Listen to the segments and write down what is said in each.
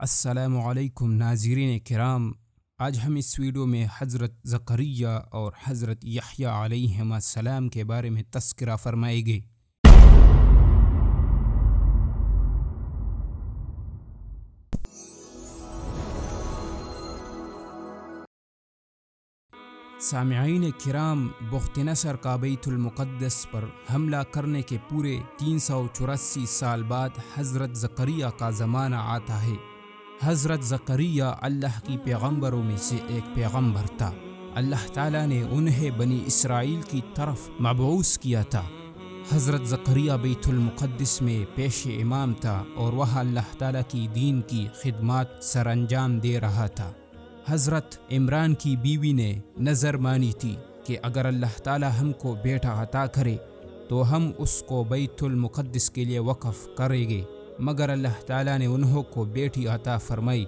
السلام علیکم ناظرین کرام، آج ہم اس ویڈیو میں حضرت زکریا اور حضرت یحییٰ علیہما السلام کے بارے میں تذکرہ فرمائیں گے۔ سامعین کرام، بخت نصر کا بیت المقدس پر حملہ کرنے کے پورے 384 سال بعد حضرت زکریا کا زمانہ آتا ہے۔ حضرت زکریا اللہ کی پیغمبروں میں سے ایک پیغمبر تھا۔ اللہ تعالیٰ نے انہیں بنی اسرائیل کی طرف مبعوث کیا تھا۔ حضرت زکریا بیت المقدس میں پیش امام تھا اور وہ اللہ تعالیٰ کی دین کی خدمات سر انجام دے رہا تھا۔ حضرت عمران کی بیوی نے نظر مانی تھی کہ اگر اللہ تعالیٰ ہم کو بیٹا عطا کرے تو ہم اس کو بیت المقدس کے لیے وقف کریں گے، مگر اللہ تعالیٰ نے انہوں کو بیٹی عطا فرمائی۔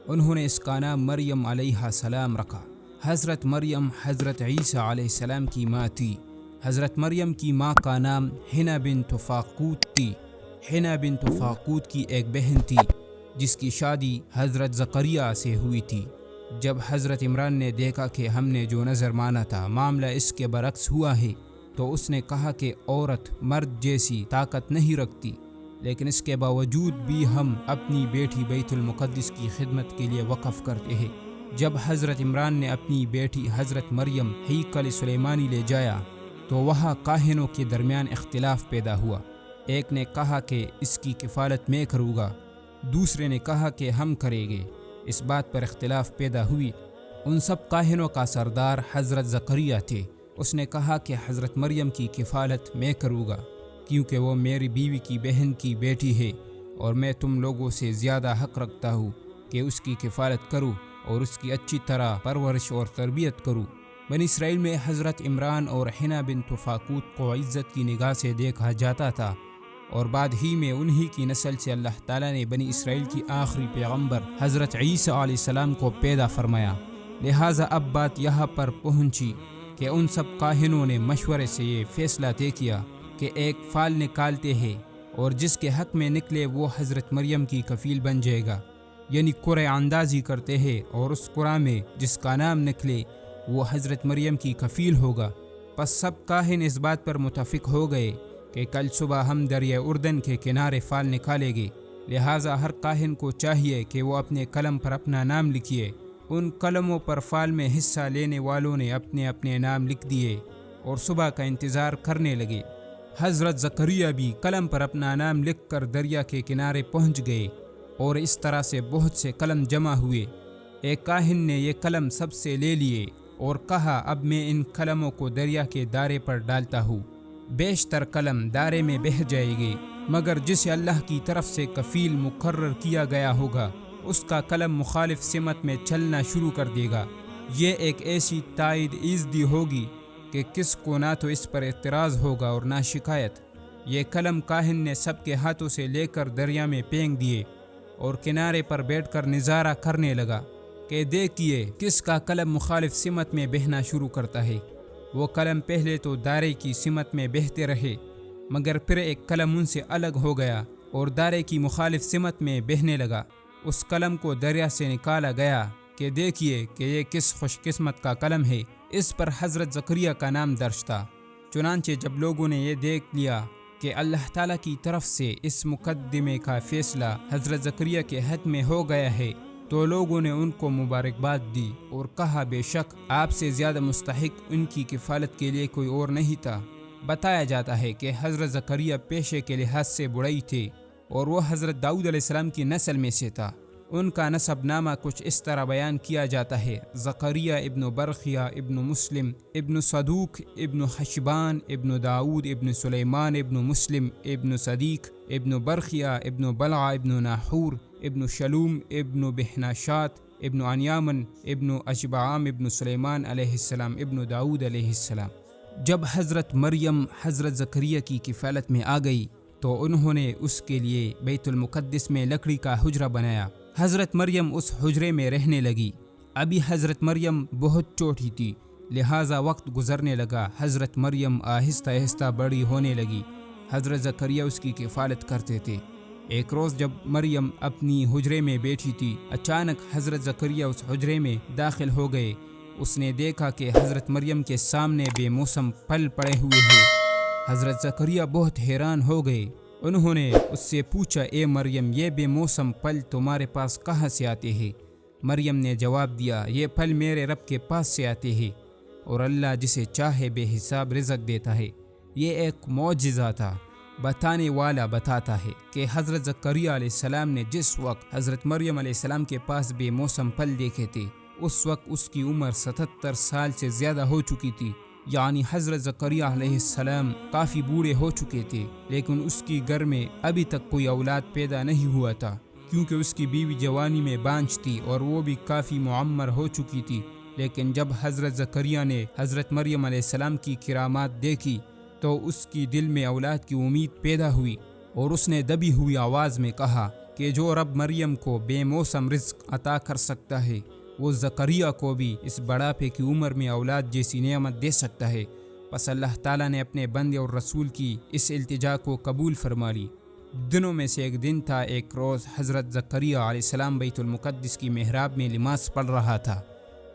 انہوں نے اس کا نام مریم علیہ السلام رکھا۔ حضرت مریم حضرت عیسیٰ علیہ السلام کی ماں تھی۔ حضرت مریم کی ماں کا نام حنا بنت فاقوت تھی۔ حنا بنت فاقوت کی ایک بہن تھی جس کی شادی حضرت زکریا سے ہوئی تھی۔ جب حضرت عمران نے دیکھا کہ ہم نے جو نظر مانا تھا معاملہ اس کے برعکس ہوا ہے، تو اس نے کہا کہ عورت مرد جیسی طاقت نہیں رکھتی، لیکن اس کے باوجود بھی ہم اپنی بیٹی بیت المقدس کی خدمت کے لیے وقف کرتے ہیں۔ جب حضرت عمران نے اپنی بیٹی حضرت مریم ہیکل سلیمانی لے جایا تو وہاں کاہنوں کے درمیان اختلاف پیدا ہوا۔ ایک نے کہا کہ اس کی کفالت میں کروں گا، دوسرے نے کہا کہ ہم کریں گے۔ اس بات پر اختلاف پیدا ہوئی۔ ان سب کاہنوں کا سردار حضرت زکریا تھے۔ اس نے کہا کہ حضرت مریم کی کفالت میں کروں گا، کیونکہ وہ میری بیوی کی بہن کی بیٹی ہے، اور میں تم لوگوں سے زیادہ حق رکھتا ہوں کہ اس کی کفالت کروں اور اس کی اچھی طرح پرورش اور تربیت کروں۔ بنی اسرائیل میں حضرت عمران اور حنا بنت فاقوت کو عزت کی نگاہ سے دیکھا جاتا تھا، اور بعد ہی میں انہی کی نسل سے اللہ تعالیٰ نے بنی اسرائیل کی آخری پیغمبر حضرت عیسیٰ علیہ السلام کو پیدا فرمایا۔ لہٰذا اب بات یہاں پر پہنچی کہ ان سب کاہنوں نے مشورے سے یہ فیصلہ طے کیا کہ ایک فال نکالتے ہیں اور جس کے حق میں نکلے وہ حضرت مریم کی کفیل بن جائے گا، یعنی قرعہ اندازی کرتے ہیں، اور اس قرعہ میں جس کا نام نکلے وہ حضرت مریم کی کفیل ہوگا۔ پس سب کاہن اس بات پر متفق ہو گئے کہ کل صبح ہم دریائے اردن کے کنارے فال نکالیں گے۔ لہٰذا ہر کاہن کو چاہیے کہ وہ اپنے قلم پر اپنا نام لکھیے۔ ان قلموں پر فال میں حصہ لینے والوں نے اپنے اپنے نام لکھ دیے اور صبح کا انتظار کرنے لگے۔ حضرت زکریا بھی قلم پر اپنا نام لکھ کر دریا کے کنارے پہنچ گئے، اور اس طرح سے بہت سے قلم جمع ہوئے۔ ایک کاہن نے یہ قلم سب سے لے لیے اور کہا اب میں ان قلموں کو دریا کے دارے پر ڈالتا ہوں۔ بیشتر قلم دارے میں بہہ جائے گے، مگر جسے اللہ کی طرف سے کفیل مقرر کیا گیا ہوگا اس کا قلم مخالف سمت میں چلنا شروع کر دے گا۔ یہ ایک ایسی تائید ایزدی ہوگی کہ کس کو نہ تو اس پر اعتراض ہوگا اور نہ شکایت۔ یہ قلم کاہن نے سب کے ہاتھوں سے لے کر دریا میں پھینک دیے اور کنارے پر بیٹھ کر نظارہ کرنے لگا کہ دیکھیے کس کا قلم مخالف سمت میں بہنا شروع کرتا ہے۔ وہ قلم پہلے تو دارے کی سمت میں بہتے رہے، مگر پھر ایک قلم ان سے الگ ہو گیا اور دارے کی مخالف سمت میں بہنے لگا۔ اس قلم کو دریا سے نکالا گیا کہ دیکھیے کہ یہ کس خوش قسمت کا قلم ہے۔ اس پر حضرت زکریا کا نام درج تھا۔ چنانچہ جب لوگوں نے یہ دیکھ لیا کہ اللہ تعالیٰ کی طرف سے اس مقدمے کا فیصلہ حضرت زکریا کے حق میں ہو گیا ہے، تو لوگوں نے ان کو مبارکباد دی اور کہا بے شک آپ سے زیادہ مستحق ان کی کفالت کے لیے کوئی اور نہیں تھا۔ بتایا جاتا ہے کہ حضرت زکریا پیشے کے لحاظ سے بڑھئی تھے اور وہ حضرت داؤد علیہ السلام کی نسل میں سے تھا۔ ان کا نسب نامہ کچھ اس طرح بیان کیا جاتا ہے: زکریا ابن برخیا ابن مسلم ابن صدوق ابن حشبان ابن داؤد ابن سلیمان ابن مسلم ابن صدیق ابن برخیا ابن بلع ابن ناحور ابن شلوم ابن بہناشات ابن عنیامن ابن اشبعام ابن سلیمان علیہ السلام ابن داؤد علیہ السلام۔ جب حضرت مریم حضرت زکریا کی کفالت میں آ گئی تو انہوں نے اس کے لیے بیت المقدس میں لکڑی کا حجرہ بنایا۔ حضرت مریم اس حجرے میں رہنے لگی۔ ابھی حضرت مریم بہت چھوٹی تھی، لہٰذا وقت گزرنے لگا۔ حضرت مریم آہستہ آہستہ بڑی ہونے لگی۔ حضرت زکریا اس کی کفالت کرتے تھے۔ ایک روز جب مریم اپنی حجرے میں بیٹھی تھی، اچانک حضرت زکریا اس حجرے میں داخل ہو گئے۔ اس نے دیکھا کہ حضرت مریم کے سامنے بے موسم پھل پڑے ہوئے ہیں۔ حضرت زکریا بہت حیران ہو گئے۔ انہوں نے اس سے پوچھا، اے مریم، یہ بے موسم پھل تمہارے پاس کہاں سے آتے ہیں؟ مریم نے جواب دیا، یہ پھل میرے رب کے پاس سے آتے ہیں، اور اللہ جسے چاہے بے حساب رزق دیتا ہے۔ یہ ایک معجزہ تھا۔ بتانے والا بتاتا ہے کہ حضرت زکریا علیہ السلام نے جس وقت حضرت مریم علیہ السلام کے پاس بے موسم پھل دیکھے تھے، اس وقت اس کی عمر 77 سال سے زیادہ ہو چکی تھی، یعنی حضرت زکریا علیہ السلام کافی بوڑھے ہو چکے تھے، لیکن اس کی گھر میں ابھی تک کوئی اولاد پیدا نہیں ہوا تھا، کیونکہ اس کی بیوی جوانی میں بانجھ تھی اور وہ بھی کافی معمر ہو چکی تھی۔ لیکن جب حضرت زکریا نے حضرت مریم علیہ السلام کی کرامات دیکھی تو اس کی دل میں اولاد کی امید پیدا ہوئی، اور اس نے دبی ہوئی آواز میں کہا کہ جو رب مریم کو بے موسم رزق عطا کر سکتا ہے، وہ زکریا کو بھی اس بڑھاپے کی عمر میں اولاد جیسی نعمت دے سکتا ہے۔ پس اللہ تعالیٰ نے اپنے بندے اور رسول کی اس التجا کو قبول فرما لی۔ دنوں میں سے ایک دن تھا، ایک روز حضرت زکریا علیہ السلام بیت المقدس کی محراب میں نماز پڑھ رہا تھا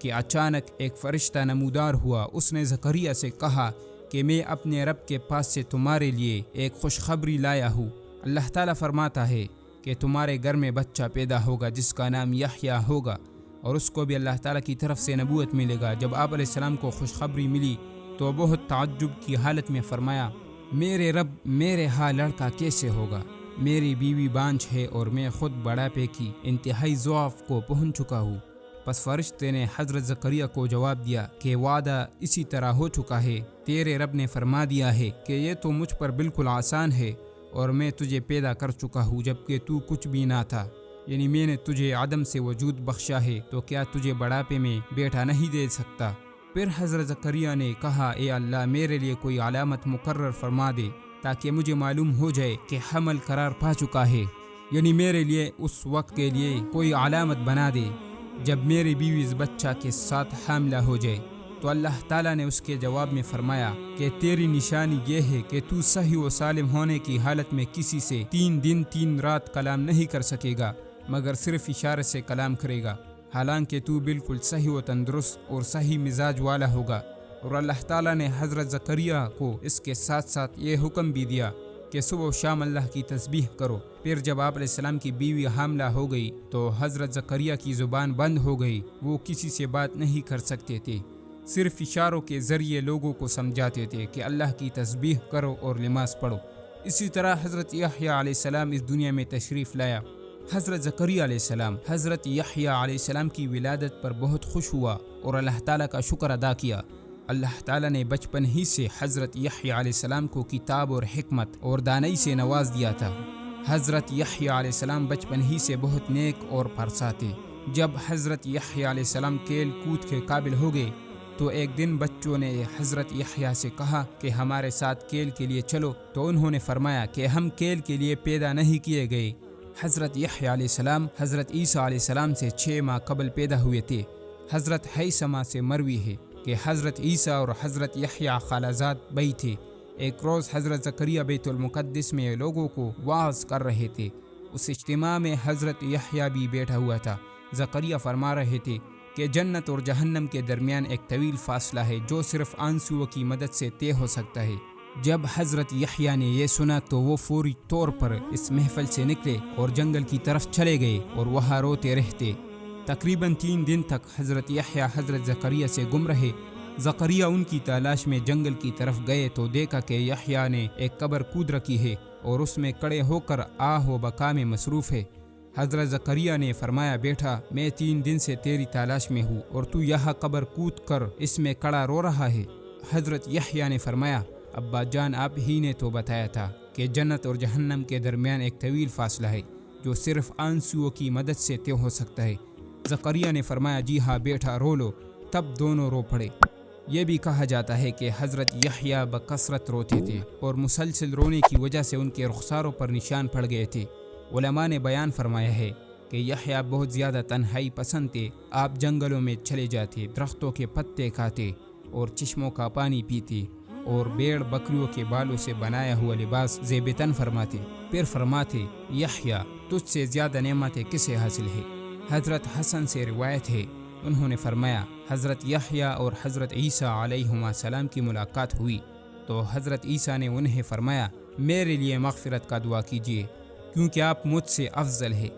کہ اچانک ایک فرشتہ نمودار ہوا۔ اس نے زکریا سے کہا کہ میں اپنے رب کے پاس سے تمہارے لیے ایک خوشخبری لایا ہوں۔ اللہ تعالیٰ فرماتا ہے کہ تمہارے گھر میں بچہ پیدا ہوگا جس کا نام یحییٰ ہوگا، اور اس کو بھی اللہ تعالیٰ کی طرف سے نبوت ملے گا۔ جب آپ علیہ السلام کو خوشخبری ملی تو بہت تعجب کی حالت میں فرمایا، میرے رب، میرے ہاں لڑکا کیسے ہوگا؟ میری بیوی بانجھ ہے اور میں خود بڑھاپے کی انتہائی ضعف کو پہنچ چکا ہوں۔ پس فرشتے نے حضرت زکریا کو جواب دیا کہ وعدہ اسی طرح ہو چکا ہے، تیرے رب نے فرما دیا ہے کہ یہ تو مجھ پر بالکل آسان ہے، اور میں تجھے پیدا کر چکا ہوں جبکہ تو کچھ بھی نہ تھا، یعنی میں نے تجھے عدم سے وجود بخشا ہے، تو کیا تجھے بڑھاپے میں بیٹا نہیں دے سکتا؟ پھر حضرت زکریا نے کہا، اے اللہ، میرے لیے کوئی علامت مقرر فرما دے تاکہ مجھے معلوم ہو جائے کہ حمل قرار پا چکا ہے، یعنی میرے لیے اس وقت کے لیے کوئی علامت بنا دے جب میری بیوی اس بچہ کے ساتھ حاملہ ہو جائے۔ تو اللہ تعالیٰ نے اس کے جواب میں فرمایا کہ تیری نشانی یہ ہے کہ تو صحیح و سالم ہونے کی حالت میں کسی سے 3 دن 3 رات کلام نہیں کر سکے گا، مگر صرف اشارے سے کلام کرے گا، حالانکہ تو بالکل صحیح و تندرست اور صحیح مزاج والا ہوگا۔ اور اللہ تعالیٰ نے حضرت زکریا کو اس کے ساتھ ساتھ یہ حکم بھی دیا کہ صبح و شام اللہ کی تسبیح کرو۔ پھر جب آپ علیہ السلام کی بیوی حاملہ ہو گئی تو حضرت زکریا کی زبان بند ہو گئی، وہ کسی سے بات نہیں کر سکتے تھے، صرف اشاروں کے ذریعے لوگوں کو سمجھاتے تھے کہ اللہ کی تسبیح کرو اور نماز پڑھو۔ اسی طرح حضرت یحییٰ علیہ السلام اس دنیا میں تشریف لایا۔ حضرت زکریا علیہ السلام حضرت یحییٰ علیہ السلام کی ولادت پر بہت خوش ہوا اور اللہ تعالیٰ کا شکر ادا کیا۔ اللہ تعالیٰ نے بچپن ہی سے حضرت یحییٰ علیہ السلام کو کتاب اور حکمت اور دانائی سے نواز دیا تھا۔ حضرت یحییٰ علیہ السلام بچپن ہی سے بہت نیک اور پرسا تھے۔ جب حضرت یحییٰ علیہ السلام کھیل کود کے قابل ہو گئے تو ایک دن بچوں نے حضرت یحییٰ سے کہا کہ ہمارے ساتھ کھیل کے لیے چلو، تو انہوں نے فرمایا کہ ہم کھیل کے لیے پیدا نہیں کیے گئے۔ حضرت یحییٰ علیہ السلام حضرت عیسیٰ علیہ السلام سے 6 ماہ قبل پیدا ہوئے تھے۔ حضرت حیثمہ سے مروی ہے کہ حضرت عیسیٰ اور حضرت یحییٰ خالازاد بھائی تھے۔ ایک روز حضرت زکریا بیت المقدس میں لوگوں کو وعظ کر رہے تھے۔ اس اجتماع میں حضرت یحییٰ بھی بیٹھا ہوا تھا۔ زکریا فرما رہے تھے کہ جنت اور جہنم کے درمیان ایک طویل فاصلہ ہے جو صرف آنسوؤں کی مدد سے طے ہو سکتا ہے۔ جب حضرت یحییٰ نے یہ سنا تو وہ فوری طور پر اس محفل سے نکلے اور جنگل کی طرف چلے گئے اور وہاں روتے رہتے۔ تقریباً 3 دن تک حضرت یحییٰ حضرت زکریا سے گم رہے۔ زکریا ان کی تلاش میں جنگل کی طرف گئے تو دیکھا کہ یحییٰ نے ایک قبر کھود رکھی ہے اور اس میں کھڑے ہو کر آہ و بکا میں مصروف ہے۔ حضرت زکریا نے فرمایا، بیٹا، میں 3 دن سے تیری تلاش میں ہوں اور تو یہاں قبر کود کر اس میں کھڑا رو رہا ہے۔ حضرت یحییٰ نے فرمایا، ابا جان، آپ ہی نے تو بتایا تھا کہ جنت اور جہنم کے درمیان ایک طویل فاصلہ ہے جو صرف آنسوؤں کی مدد سے طے ہو سکتا ہے۔ زکریا نے فرمایا، جی ہاں بیٹا، رو لو۔ تب دونوں رو پڑے۔ یہ بھی کہا جاتا ہے کہ حضرت یحییٰ بکثرت روتے تھے اور مسلسل رونے کی وجہ سے ان کے رخساروں پر نشان پڑ گئے تھے۔ علماء نے بیان فرمایا ہے کہ یحییٰ بہت زیادہ تنہائی پسند تھے۔ آپ جنگلوں میں چلے جاتے، درختوں کے پتے کھاتے اور چشموں کا پانی پیتے۔ اور بھیڑ بکریوں کے بالوں سے بنایا ہوا لباس زیب تن فرماتے، پھر فرماتے یحییٰ تجھ سے زیادہ نعمتیں کسے حاصل ہے؟ حضرت حسن سے روایت ہے، انہوں نے فرمایا حضرت یحییٰ اور حضرت عیسیٰ علیہما السلام کی ملاقات ہوئی تو حضرت عیسیٰ نے انہیں فرمایا میرے لیے مغفرت کا دعا کیجیے کیونکہ آپ مجھ سے افضل ہے۔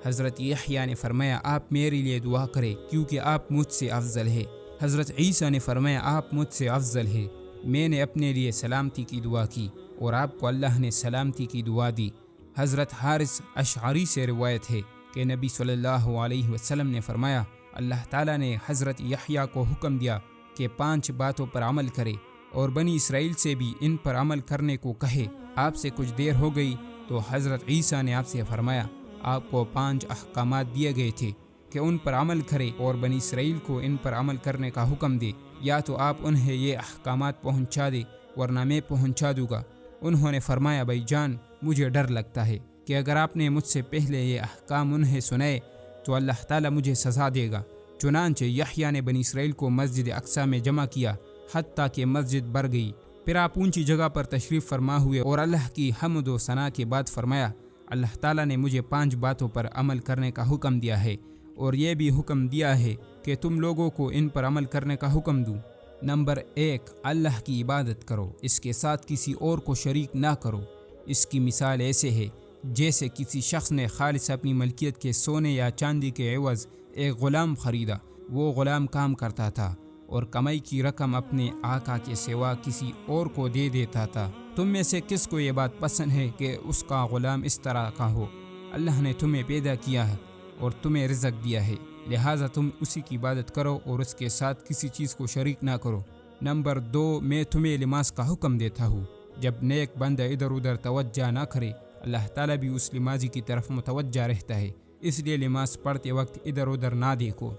حضرت یحییٰ نے فرمایا آپ میرے لیے دعا کریں کیونکہ آپ مجھ سے افضل ہے۔ حضرت عیسیٰ نے فرمایا آپ مجھ سے افضل ہے۔ میں نے اپنے لیے سلامتی کی دعا کی اور آپ کو اللہ نے سلامتی کی دعا دی۔ حضرت حارث اشعری سے روایت ہے کہ نبی صلی اللہ علیہ وسلم نے فرمایا اللہ تعالیٰ نے حضرت یحییٰ کو حکم دیا کہ 5 باتوں پر عمل کرے اور بنی اسرائیل سے بھی ان پر عمل کرنے کو کہے۔ آپ سے کچھ دیر ہو گئی تو حضرت عیسیٰ نے آپ سے فرمایا آپ کو 5 احکامات دیے گئے تھے کہ ان پر عمل کرے اور بنی اسرائیل کو ان پر عمل کرنے کا حکم دے، یا تو آپ انہیں یہ احکامات پہنچا دے ورنہ میں پہنچا دوں گا۔ انہوں نے فرمایا بھائی جان مجھے ڈر لگتا ہے کہ اگر آپ نے مجھ سے پہلے یہ احکام انہیں سنائے تو اللہ تعالیٰ مجھے سزا دے گا۔ چنانچہ یحییٰ نے بنی اسرائیل کو مسجد اقصیٰ میں جمع کیا حتیٰ کہ مسجد بھر گئی۔ پھر آپ اونچی جگہ پر تشریف فرما ہوئے اور اللہ کی حمد و ثنا کے بعد فرمایا اللہ تعالیٰ نے مجھے 5 باتوں پر عمل کرنے کا حکم دیا ہے اور یہ بھی حکم دیا ہے کہ تم لوگوں کو ان پر عمل کرنے کا حکم دوں۔ نمبر 1 اللہ کی عبادت کرو، اس کے ساتھ کسی اور کو شریک نہ کرو۔ اس کی مثال ایسے ہے جیسے کسی شخص نے خالص اپنی ملکیت کے سونے یا چاندی کے عوض ایک غلام خریدا۔ وہ غلام کام کرتا تھا اور کمائی کی رقم اپنے آقا کے سوا کسی اور کو دے دیتا تھا۔ تم میں سے کس کو یہ بات پسند ہے کہ اس کا غلام اس طرح کا ہو؟ اللہ نے تمہیں پیدا کیا ہے اور تمہیں رزق دیا ہے، لہٰذا تم اسی کی عبادت کرو اور اس کے ساتھ کسی چیز کو شریک نہ کرو۔ نمبر 2 میں تمہیں لباس کا حکم دیتا ہوں۔ جب نیک بندہ ادھر ادھر توجہ نہ کرے اللہ تعالیٰ بھی اس لباس کی طرف متوجہ رہتا ہے، اس لیے لباس پڑھتے وقت ادھر ادھر نہ دیکھو۔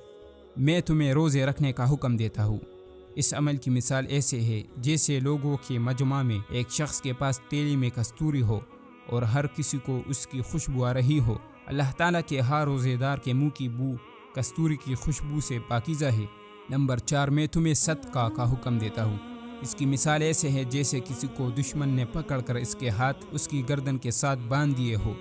میں تمہیں روزے رکھنے کا حکم دیتا ہوں۔ اس عمل کی مثال ایسے ہے جیسے لوگوں کے مجمع میں ایک شخص کے پاس تیلی میں کستوری ہو اور ہر کسی کو اس کی خوشبو آ رہی ہو۔ اللہ تعالیٰ کے ہر روزے دار کے منہ کی بو کستوری کی خوشبو سے پاکیزہ ہے۔ نمبر 4 میں تمہیں صدقہ کا حکم دیتا ہوں۔ اس کی مثال ایسے ہے جیسے کسی کو دشمن نے پکڑ کر اس کے ہاتھ اس کی گردن کے ساتھ باندھ دیے ہو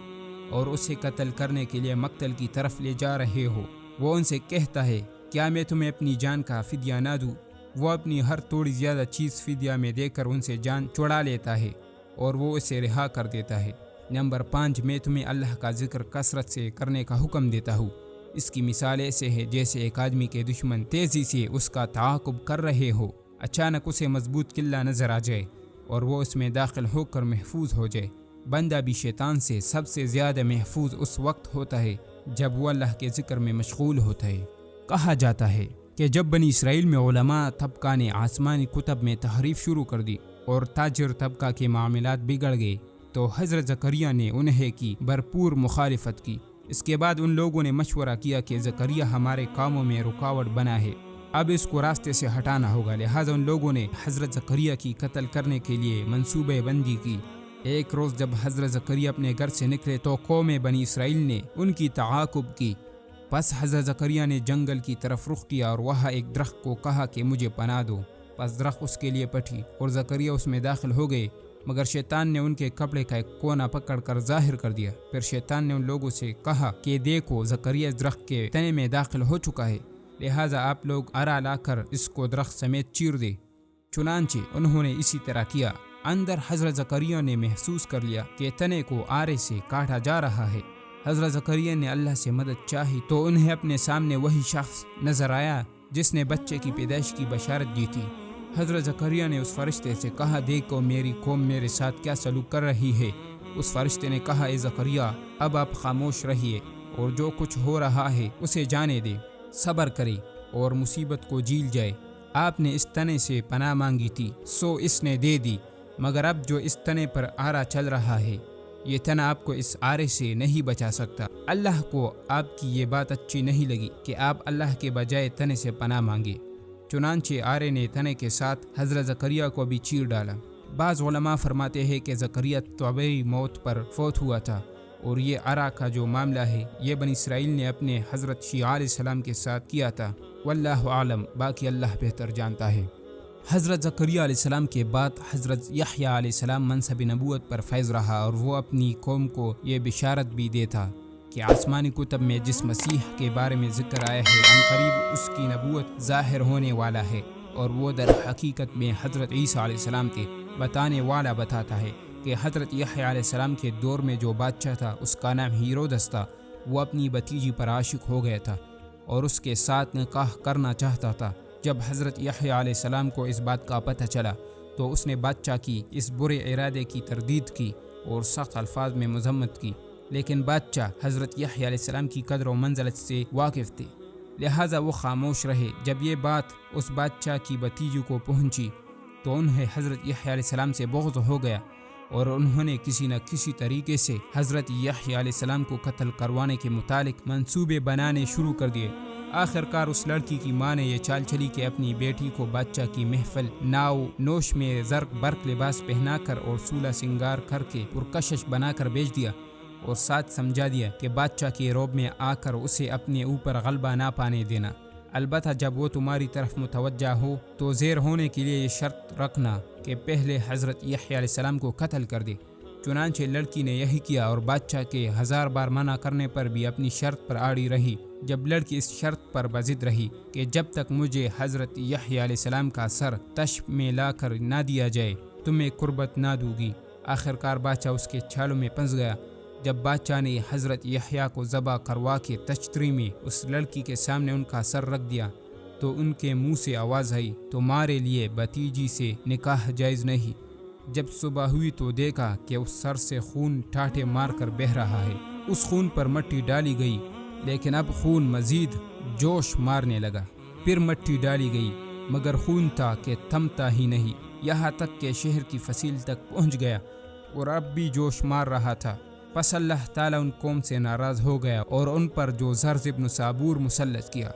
اور اسے قتل کرنے کے لیے مقتل کی طرف لے جا رہے ہو۔ وہ ان سے کہتا ہے کیا میں تمہیں اپنی جان کا فدیہ نہ دوں؟ وہ اپنی ہر تھوڑی زیادہ چیز فدیہ میں دے کر ان سے جان چھڑا لیتا ہے اور وہ اسے رہا کر دیتا ہے۔ نمبر 5 میں تمہیں اللہ کا ذکر کثرت سے کرنے کا حکم دیتا ہوں۔ اس کی مثال ایسے ہے جیسے ایک آدمی کے دشمن تیزی سے اس کا تعاقب کر رہے ہو، اچانک اسے مضبوط قلعہ نظر آ جائے اور وہ اس میں داخل ہو کر محفوظ ہو جائے۔ بندہ بھی شیطان سے سب سے زیادہ محفوظ اس وقت ہوتا ہے جب وہ اللہ کے ذکر میں مشغول ہوتا ہے۔ کہا جاتا ہے کہ جب بنی اسرائیل میں علماء طبقہ نے آسمانی کتب میں تحریف شروع کر دی اور تاجر طبقہ کے معاملات بگڑ گئے تو حضرت زکریا نے انہیں کی بھرپور مخالفت کی۔ اس کے بعد ان لوگوں نے مشورہ کیا کہ زکریا ہمارے کاموں میں رکاوٹ بنا ہے، اب اس کو راستے سے ہٹانا ہوگا، لہٰذا ان لوگوں نے حضرت زکریا کی قتل کرنے کے لیے منصوبہ بندی کی۔ ایک روز جب حضرت زکریا اپنے گھر سے نکلے تو قوم بنی اسرائیل نے ان کی تعاقب کی۔ پس حضرت زکریا نے جنگل کی طرف رخ کیا اور وہاں ایک درخت کو کہا کہ مجھے پناہ دو۔ پس درخت اس کے لیے پٹھی اور زکریا اس میں داخل ہو گئے، مگر شیطان نے ان کے کپڑے کا ایک کونا پکڑ کر ظاہر کر دیا۔ پھر شیطان نے ان لوگوں سے کہا کہ دیکھو زکریا اس درخت کے تنے میں داخل ہو چکا ہے، لہٰذا آپ لوگ آرا لا کر اس کو درخت سمیت چیر دے۔ چنانچہ انہوں نے اسی طرح کیا۔ اندر حضرت زکریا نے محسوس کر لیا کہ تنے کو آرے سے کاٹا جا رہا ہے۔ حضرت زکریا نے اللہ سے مدد چاہی تو انہیں اپنے سامنے وہی شخص نظر آیا جس نے بچے کی پیدائش کی بشارت دی تھی۔ حضرت زکریا نے اس فرشتے سے کہا دیکھو میری قوم میرے ساتھ کیا سلوک کر رہی ہے۔ اس فرشتے نے کہا اے زکریا اب آپ خاموش رہیے اور جو کچھ ہو رہا ہے اسے جانے دے، صبر کرے اور مصیبت کو جھیل جائے۔ آپ نے اس تنے سے پناہ مانگی تھی سو اس نے دے دی، مگر اب جو اس تنے پر آرا چل رہا ہے یہ تنا آپ کو اس آرے سے نہیں بچا سکتا۔ اللہ کو آپ کی یہ بات اچھی نہیں لگی کہ آپ اللہ کے بجائے تنے سے پناہ مانگے، چنانچہ آرے نے تنے کے ساتھ حضرت زکریا کو بھی چیر ڈالا۔ بعض علماء فرماتے ہیں کہ زکریا طبعی موت پر فوت ہوا تھا اور یہ آرا کا جو معاملہ ہے یہ بنی اسرائیل نے اپنے حضرت شیعہ علیہ السلام کے ساتھ کیا تھا۔ واللہ عالم، باقی اللہ بہتر جانتا ہے۔ حضرت زکریا علیہ السلام کے بعد حضرت یحییٰ علیہ السلام منصب نبوت پر فیض رہا، اور وہ اپنی قوم کو یہ بشارت بھی دیتا کہ آسمانی کتب میں جس مسیح کے بارے میں ذکر آیا ہے عنقریب اس کی نبوت ظاہر ہونے والا ہے، اور وہ در حقیقت میں حضرت عیسیٰ علیہ السلام کے بتانے والا بتاتا ہے کہ حضرت یحییٰ علیہ السلام کے دور میں جو بادشاہ تھا اس کا نام ہیرودس تھا، وہ اپنی بھتیجی پر عاشق ہو گیا تھا اور اس کے ساتھ نکاح کرنا چاہتا تھا۔ جب حضرت یحییٰ علیہ السلام کو اس بات کا پتہ چلا تو اس نے بادشاہ کی اس برے ارادے کی تردید کی اور سخت الفاظ میں مذمت کی، لیکن بادشاہ حضرت یحییٰ علیہ السلام کی قدر و منزلت سے واقف تھے، لہٰذا وہ خاموش رہے۔ جب یہ بات اس بادشاہ کی بھتیجی کو پہنچی تو انہیں حضرت یحییٰ علیہ السلام سے بغض ہو گیا، اور انہوں نے کسی نہ کسی طریقے سے حضرت یحییٰ علیہ السلام کو قتل کروانے کے متعلق منصوبے بنانے شروع کر دیے۔ آخر کار اس لڑکی کی ماں نے یہ چال چلی کہ اپنی بیٹی کو بادشاہ کی محفل ناؤ نوش میں زرق برق لباس پہنا کر اور سولہ سنگار کر کے پرکشش بنا کر بیچ دیا، اور ساتھ سمجھا دیا کہ بادشاہ کے روب میں آ کر اسے اپنے اوپر غلبہ نہ پانے دینا، البتہ جب وہ تمہاری طرف متوجہ ہو تو زیر ہونے کے لیے یہ شرط رکھنا کہ پہلے حضرت یحییٰ علیہ السلام کو قتل کر دے۔ چنانچہ لڑکی نے یہی کیا، اور بادشاہ کے 1000 بار منع کرنے پر بھی اپنی شرط پر اڑی رہی۔ جب لڑکی اس شرط پر بضد رہی کہ جب تک مجھے حضرت یحییٰ علیہ السلام کا سر تشب میں لا کر نہ دیا جائے تمہیں قربت نہ دوں گی، آخر کار بادشاہ اس کے چھالوں میں پھنس گیا۔ جب بادشاہ نے حضرت یحییٰ کو ذبح کروا کے تشتری میں اس لڑکی کے سامنے ان کا سر رکھ دیا تو ان کے منہ سے آواز آئی، تمہارے لیے بھتیجی سے نکاح جائز نہیں۔ جب صبح ہوئی تو دیکھا کہ اس سر سے خون ٹھاٹھے مار کر بہہ رہا ہے۔ اس خون پر مٹی ڈالی گئی، لیکن اب خون مزید جوش مارنے لگا۔ پھر مٹی ڈالی گئی، مگر خون تھا کہ تھمتا ہی نہیں، یہاں تک کہ شہر کی فصیل تک پہنچ گیا اور اب بھی جوش مار رہا تھا۔ پس اللہ تعالیٰ ان قوم سے ناراض ہو گیا اور ان پر جو زرز ابن سابور مسلط کیا۔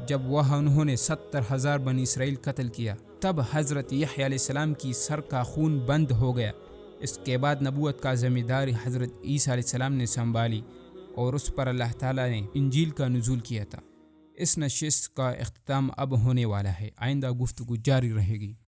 جب وہاں انہوں نے 70,000 بنی اسرائیل قتل کیا، تب حضرت یحییٰ علیہ السلام کی سر کا خون بند ہو گیا۔ اس کے بعد نبوت کا ذمہ داری حضرت عیسیٰ علیہ السلام نے سنبھالی، اور اس پر اللہ تعالیٰ نے انجیل کا نزول کیا تھا۔ اس نشست کا اختتام اب ہونے والا ہے، آئندہ گفتگو جاری رہے گی۔